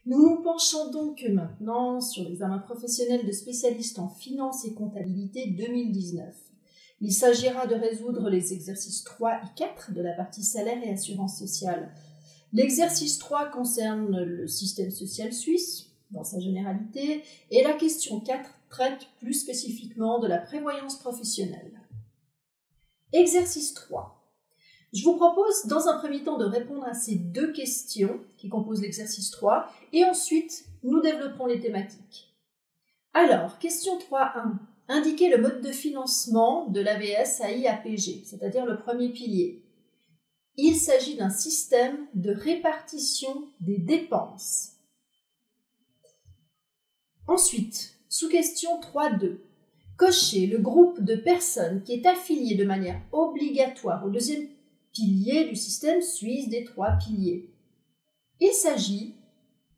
Nous nous penchons donc maintenant sur l'examen professionnel de spécialiste en finance et comptabilité 2019. Il s'agira de résoudre les exercices 3 et 4 de la partie salaire et assurance sociale. L'exercice 3 concerne le système social suisse, dans sa généralité, et la question 4 traite plus spécifiquement de la prévoyance professionnelle. Exercice 3. Je vous propose dans un premier temps de répondre à ces deux questions qui composent l'exercice 3 et ensuite nous développerons les thématiques. Alors, question 3.1. Indiquez le mode de financement de l'AVS AIAPG, c'est-à-dire le premier pilier. Il s'agit d'un système de répartition des dépenses. Ensuite, sous question 3.2. Cochez le groupe de personnes qui est affilié de manière obligatoire au deuxième pilier du système suisse des 3 piliers. Il s'agit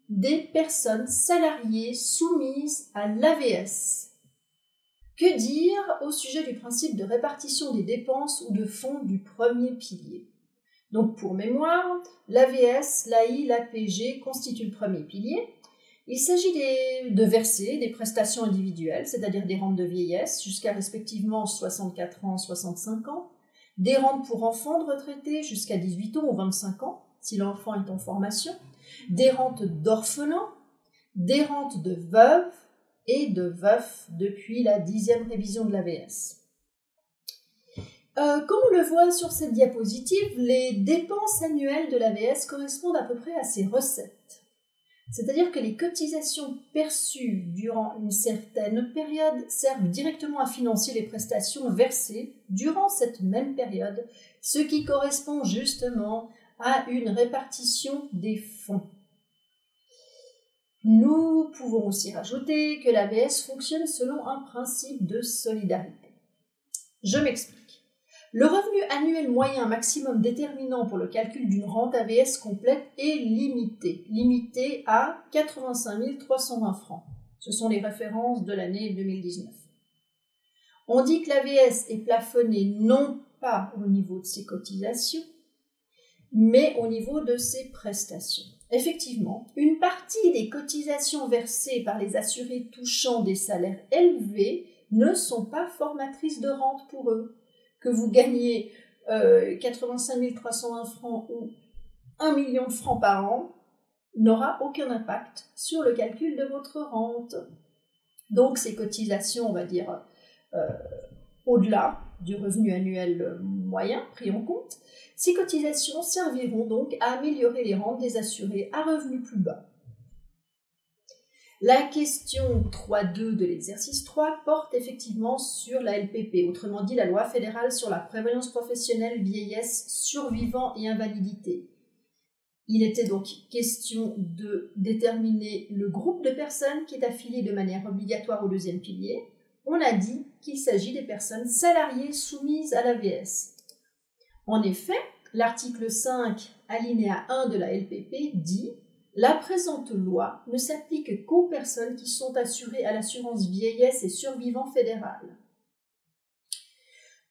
des personnes salariées soumises à l'AVS. Que dire au sujet du principe de répartition des dépenses ou de fonds du premier pilier? Donc pour mémoire, l'AVS, l'AI, l'APG constituent le premier pilier. Il s'agit de verser des prestations individuelles, c'est-à-dire des rentes de vieillesse jusqu'à respectivement 64 ans, 65 ans, des rentes pour enfants de retraités jusqu'à 18 ans ou 25 ans, si l'enfant est en formation, des rentes d'orphelins, des rentes de veuves et de veufs depuis la 10e révision de l'AVS. Comme on le voit sur cette diapositive, les dépenses annuelles de l'AVS correspondent à peu près à ses recettes. C'est-à-dire que les cotisations perçues durant une certaine période servent directement à financer les prestations versées durant cette même période, ce qui correspond justement à une répartition des fonds. Nous pouvons aussi rajouter que l'AVS fonctionne selon un principe de solidarité. Je m'explique. Le revenu annuel moyen maximum déterminant pour le calcul d'une rente AVS complète est limité à 85 320 francs. Ce sont les références de l'année 2019. On dit que l'AVS est plafonnée non pas au niveau de ses cotisations, mais au niveau de ses prestations. Effectivement, une partie des cotisations versées par les assurés touchant des salaires élevés ne sont pas formatrices de rente pour eux. Que vous gagnez 85 320 francs ou 1 million de francs par an, n'aura aucun impact sur le calcul de votre rente. Donc ces cotisations, on va dire, au-delà du revenu annuel moyen pris en compte, ces cotisations serviront donc à améliorer les rentes des assurés à revenus plus bas. La question 3.2 de l'exercice 3 porte effectivement sur la LPP, autrement dit la loi fédérale sur la prévoyance professionnelle, vieillesse, survivants et invalidité. Il était donc question de déterminer le groupe de personnes qui est affilié de manière obligatoire au deuxième pilier. On a dit qu'il s'agit des personnes salariées soumises à l'AVS. En effet, l'article 5, alinéa 1 de la LPP dit « La présente loi ne s'applique qu'aux personnes qui sont assurées à l'assurance vieillesse et survivants fédérale. »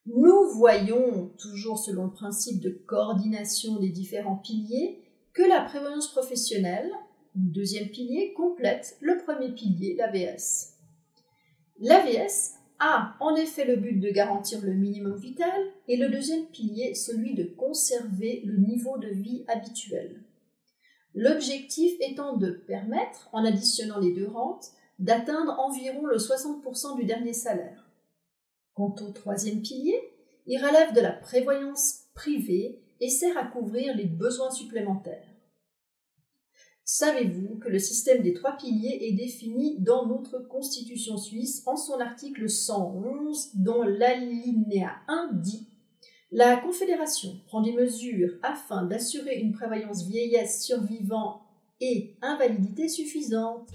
Nous voyons, toujours selon le principe de coordination des différents piliers, que la prévoyance professionnelle, deuxième pilier, complète le premier pilier, l'AVS. L'AVS a en effet le but de garantir le minimum vital et le deuxième pilier, celui de conserver le niveau de vie habituel. L'objectif étant de permettre, en additionnant les deux rentes, d'atteindre environ le 60% du dernier salaire. Quant au troisième pilier, il relève de la prévoyance privée et sert à couvrir les besoins supplémentaires. Savez-vous que le système des 3 piliers est défini dans notre Constitution suisse en son article 111, dont l'alinéa 1 dit « La Confédération prend des mesures afin d'assurer une prévoyance vieillesse, survivants et invalidité suffisante. »